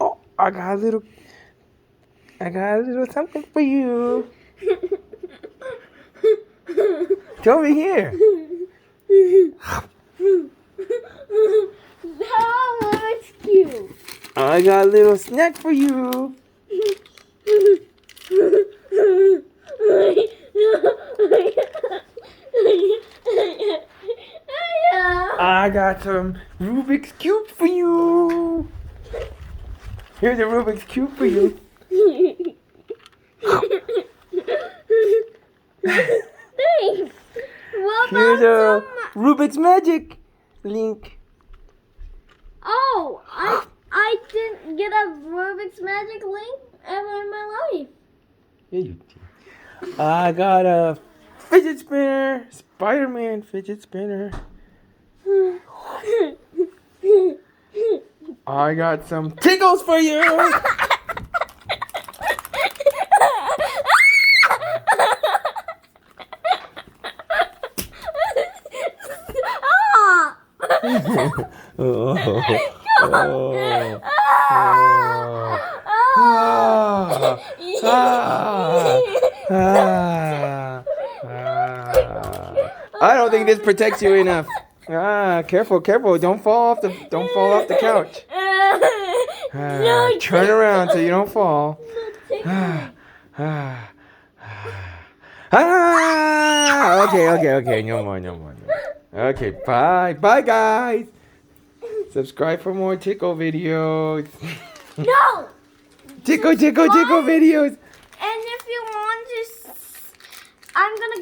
Oh, I got a little something for you. It's over here. Oh, it's cute. I got a little snack for you. I got some Rubik's Cube for you. Here's a Rubik's Cube for you. Thanks. What Here's a about Rubik's Magic link. Oh, I didn't get a Rubik's Magic link ever in my life. Yeah, you did. I got a fidget spinner, Spider-Man fidget spinner. I got some tickles for you. I don't think this protects you enough. Careful, careful! Don't fall off the couch. Turn around so you don't fall. Okay. No more. Okay, bye, guys. Subscribe for more tickle videos. No. Tickle videos. And if you want to, I'm gonna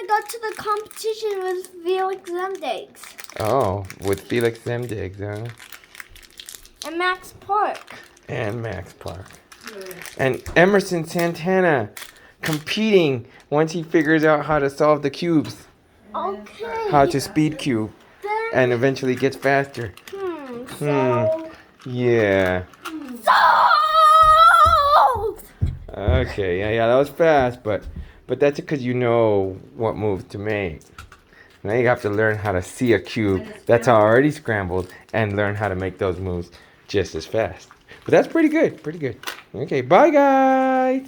go to the competition with Feliks Zemdegs. Oh, with Feliks Zemdegs, huh? And Max Park. And Emerson Santana competing once he figures out how to solve the cubes. Okay. How to speed cube. And eventually gets faster. Yeah. Solved! Okay, yeah, that was fast, but that's because you know what moves to make. Now you have to learn how to see a cube that's already scrambled and learn how to make those moves just as fast. But that's pretty good. Okay, bye guys!